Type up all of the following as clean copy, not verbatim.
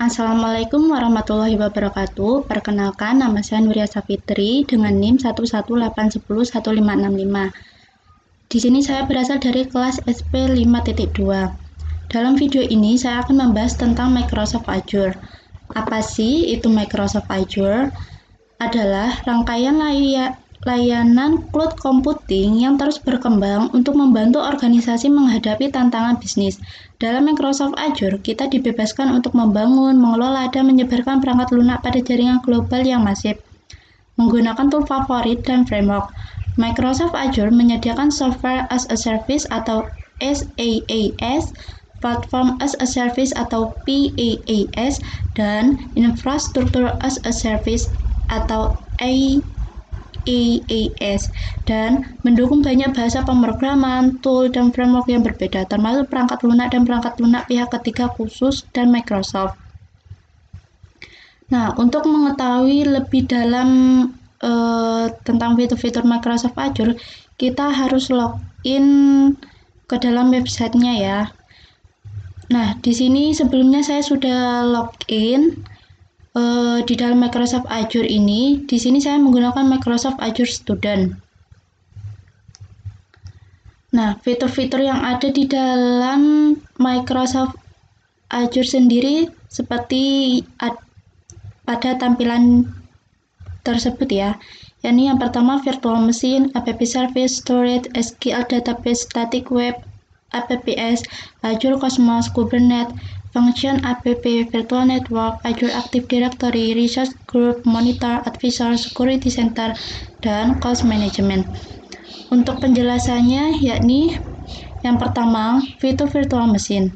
Assalamualaikum warahmatullahi wabarakatuh. Perkenalkan, nama saya Nuria Safitri dengan NIM 118101565. Di sini saya berasal dari kelas SP 5.2. Dalam video ini saya akan membahas tentang Microsoft Azure. Apa sih itu Microsoft Azure? Adalah rangkaian layanan cloud computing yang terus berkembang untuk membantu organisasi menghadapi tantangan bisnis. Dalam Microsoft Azure, kita dibebaskan untuk membangun, mengelola, dan menyebarkan perangkat lunak pada jaringan global yang masif. Menggunakan tool favorit dan framework, Microsoft Azure menyediakan Software as a Service atau SaaS, Platform as a Service atau PaaS, dan Infrastructure as a Service atau IaaS, dan mendukung banyak bahasa pemrograman, tool, dan framework yang berbeda, termasuk perangkat lunak dan perangkat lunak pihak ketiga khusus dan Microsoft. Nah, untuk mengetahui lebih dalam tentang fitur-fitur Microsoft Azure, kita harus login ke dalam websitenya ya. Nah, di sini sebelumnya saya sudah login di dalam Microsoft Azure ini. Di sini saya menggunakan Microsoft Azure Student. Nah, fitur-fitur yang ada di dalam Microsoft Azure sendiri seperti pada tampilan tersebut ya. Yakni yang pertama virtual machine, app service, storage, SQL database, static web, apps, Azure Cosmos, Kubernetes, function app, virtual network, Azure Active Directory, resource group, monitor, advisor, security center, dan cost management. Untuk penjelasannya yakni yang pertama, fitur virtual machine.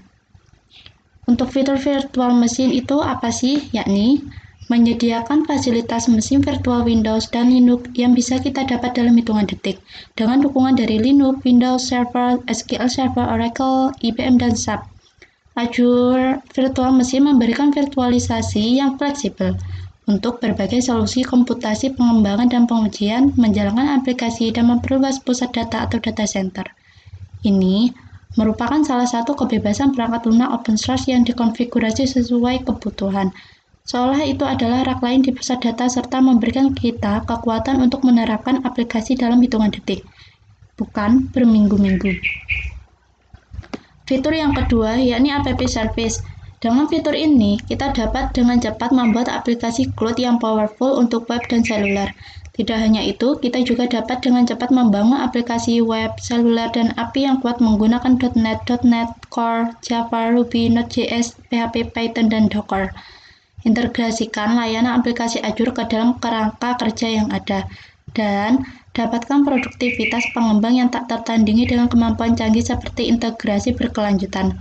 Untuk fitur virtual machine itu apa sih? Yakni menyediakan fasilitas mesin virtual Windows dan Linux yang bisa kita dapat dalam hitungan detik dengan dukungan dari Linux, Windows Server, SQL Server, Oracle, IBM, dan SAP. Azure Virtual Machine memberikan virtualisasi yang fleksibel untuk berbagai solusi komputasi, pengembangan, dan pengujian, menjalankan aplikasi, dan memperluas pusat data atau data center. Ini merupakan salah satu kebebasan perangkat lunak open source yang dikonfigurasi sesuai kebutuhan. Seolah itu adalah rak lain di pusat data serta memberikan kita kekuatan untuk menerapkan aplikasi dalam hitungan detik, bukan berminggu-minggu. Fitur yang kedua yakni app service. Dengan fitur ini, kita dapat dengan cepat membuat aplikasi cloud yang powerful untuk web dan seluler. Tidak hanya itu, kita juga dapat dengan cepat membangun aplikasi web, seluler, dan API yang kuat menggunakan .NET, Core, Java, Ruby, Node.js, PHP, Python, dan Docker. Integrasikan layanan aplikasi Azure ke dalam kerangka kerja yang ada, dan dapatkan produktivitas pengembang yang tak tertandingi dengan kemampuan canggih seperti integrasi berkelanjutan,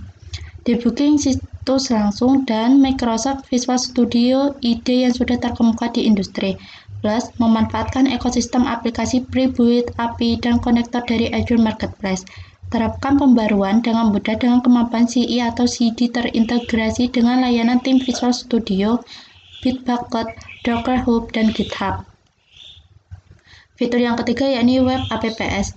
debugging situs langsung, dan Microsoft Visual Studio ide yang sudah terkemuka di industri, plus memanfaatkan ekosistem aplikasi pre-built, API, dan konektor dari Azure Marketplace. Terapkan pembaruan dengan mudah dengan kemampuan CI atau CD terintegrasi dengan layanan tim Visual Studio, Bitbucket, Docker Hub, dan GitHub. Fitur yang ketiga yakni web apps,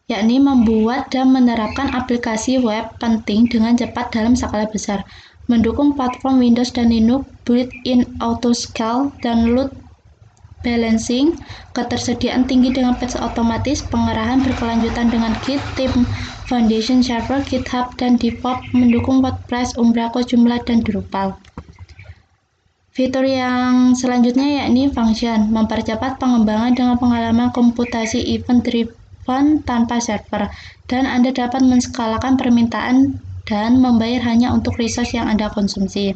yakni membuat dan menerapkan aplikasi web penting dengan cepat dalam skala besar, mendukung platform Windows dan Linux, built-in auto-scale dan load balancing, ketersediaan tinggi dengan patch otomatis, pengerahan berkelanjutan dengan Git, Team Foundation Server, GitHub, dan DevOps, mendukung WordPress, Umbraco, Joomla, dan Drupal. Fitur yang selanjutnya yakni function, mempercepat pengembangan dengan pengalaman komputasi event-driven tanpa server, dan Anda dapat menskalakan permintaan dan membayar hanya untuk resource yang Anda konsumsi.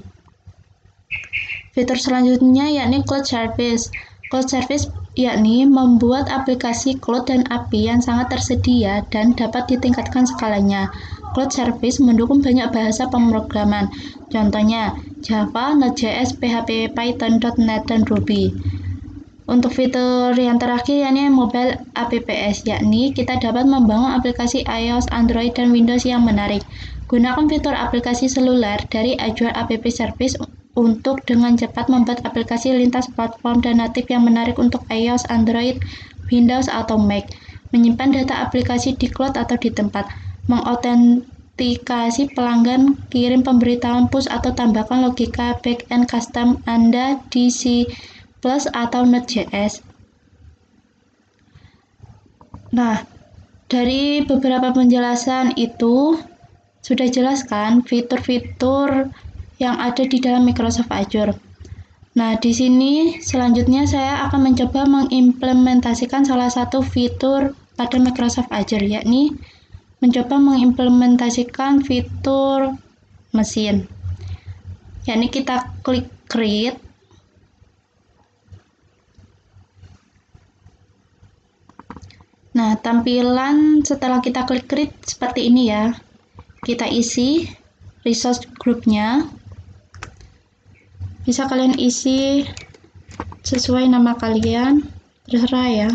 Fitur selanjutnya yakni cloud service. Cloud service yakni membuat aplikasi cloud dan API yang sangat tersedia dan dapat ditingkatkan skalanya. Cloud service mendukung banyak bahasa pemrograman, contohnya Java, Node.js, PHP, Python, .NET, dan Ruby. Untuk fitur yang terakhir yakni mobile apps, yakni kita dapat membangun aplikasi iOS, Android, dan Windows yang menarik. Gunakan fitur aplikasi seluler dari Azure App Service untuk dengan cepat membuat aplikasi lintas platform dan natif yang menarik untuk iOS, Android, Windows, atau Mac. Menyimpan data aplikasi di cloud atau di tempat, autentikasi pelanggan, kirim pemberitahuan push atau tambahkan logika backend custom Anda di C+ atau Node.js. Nah, dari beberapa penjelasan itu sudah jelas kan fitur-fitur yang ada di dalam Microsoft Azure. Nah, di sini selanjutnya saya akan mencoba mengimplementasikan salah satu fitur pada Microsoft Azure, yakni mencoba mengimplementasikan fitur mesin. Yakni kita klik create. Nah, tampilan setelah kita klik create seperti ini ya. Kita isi resource groupnya. Bisa kalian isi sesuai nama kalian, terserah ya.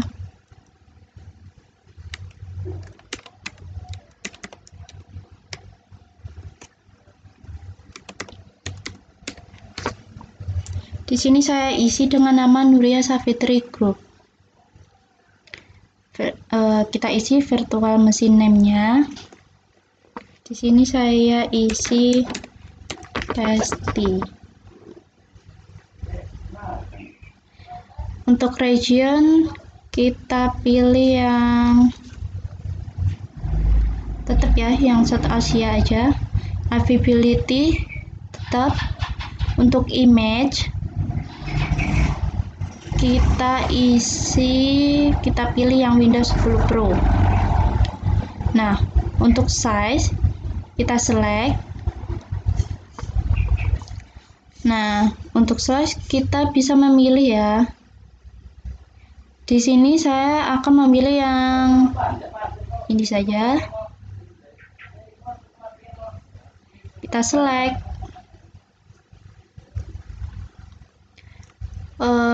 Di sini saya isi dengan nama Nuria Savitri Group. Kita isi virtual machine name-nya. Di sini saya isi Testi. Untuk region kita pilih yang tetap ya, yang South Asia aja. Availability tetap. Untuk image kita pilih yang Windows 10 Pro. Nah, untuk size kita select. Nah, untuk size kita bisa memilih ya. Di sini saya akan memilih yang ini saja. Kita select.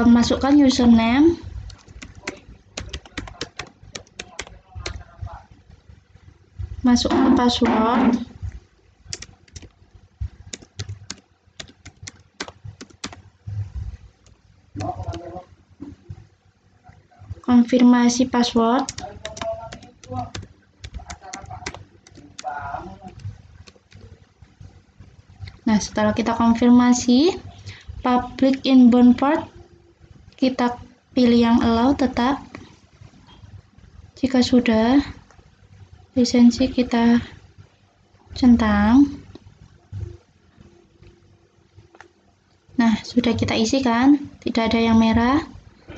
Masukkan username. Masukkan password. Konfirmasi password. Nah, setelah kita konfirmasi, public inbound port kita pilih yang allow tetap. Jika sudah, lisensi kita centang. Nah, sudah kita isi kan? Tidak ada yang merah.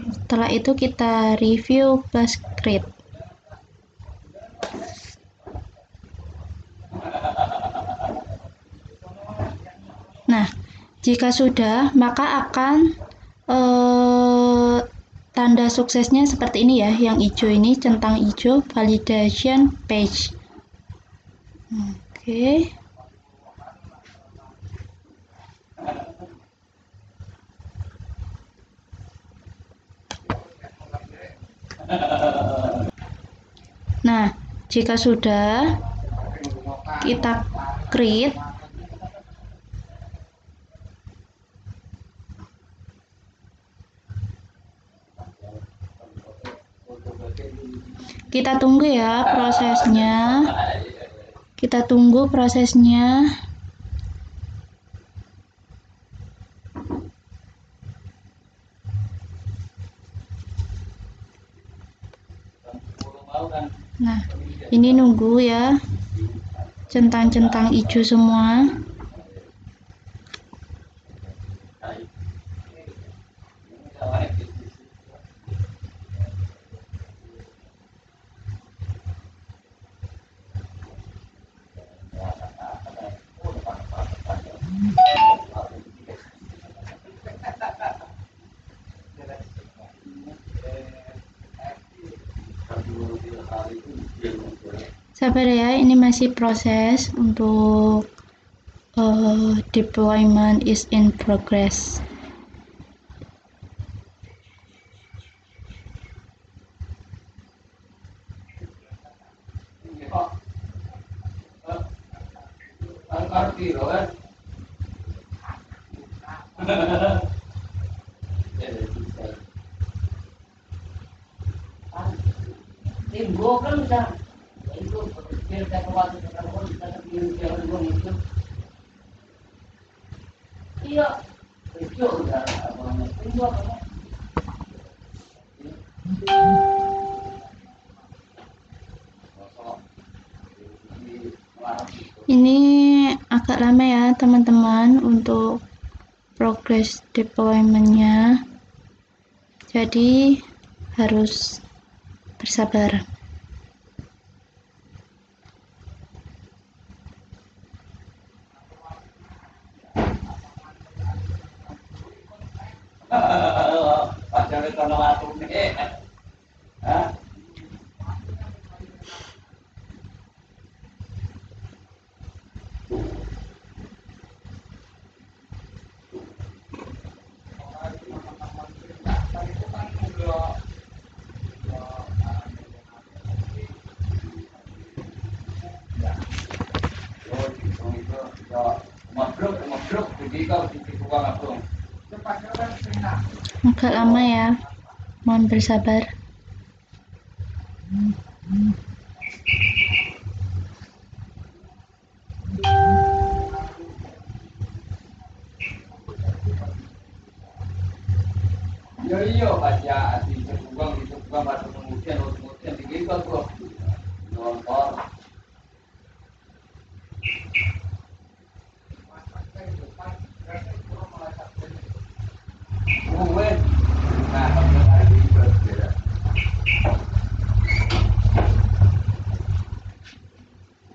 Setelah itu kita review plus create. Nah, jika sudah, maka akan tanda suksesnya seperti ini ya, yang hijau ini, centang hijau, validation page. Oke. Nah, jika sudah, kita create. Kita tunggu ya prosesnya. Kita tunggu prosesnya. Nah, ini nunggu ya. Centang-centang hijau semua. Sabar ya, ini masih proses untuk deployment is in progress. Iya. Ini agak lama ya teman-teman untuk progress deployment-nya. Jadi harus bersabar. Agak lama ya, mohon bersabar. Iya baca di sebuang batu kemudian digigal tuh nonton. Gue, nah kalau hari ini berbeda.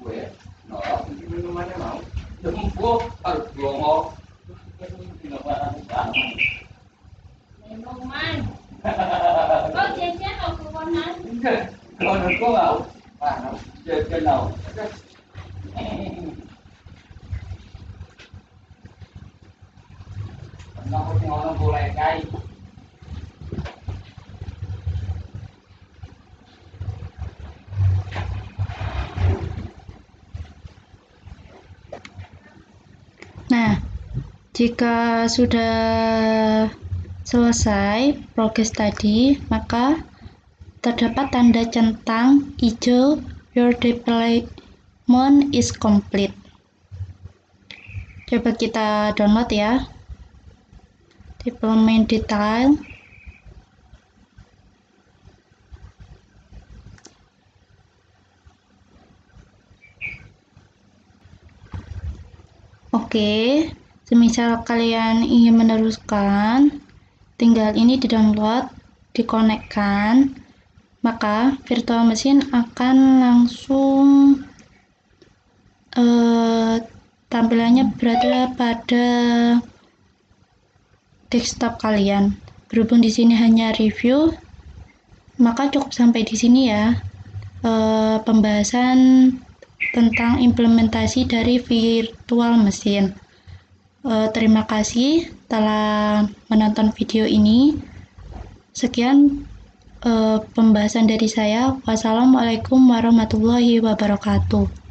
Gue, nolak mungkin minumannya mau. Jemput harus ngomong. Minuman. Kok jajan atau kewonan? Enggak, kalau gue mau. Jajan mau. Kenapa sih orang boleh kayak? Nah, jika sudah selesai progres tadi, maka terdapat tanda centang hijau "Your deployment is complete". Coba kita download ya. Deployment detail. Oke, semisal kalian ingin meneruskan, tinggal ini di-download, dikonekkan, maka virtual machine akan langsung tampilannya berada pada desktop kalian. Berhubung di sini hanya review, maka cukup sampai di sini ya. Pembahasan tentang implementasi dari virtual machine. Terima kasih telah menonton video ini. Sekian pembahasan dari saya. Wassalamualaikum warahmatullahi wabarakatuh.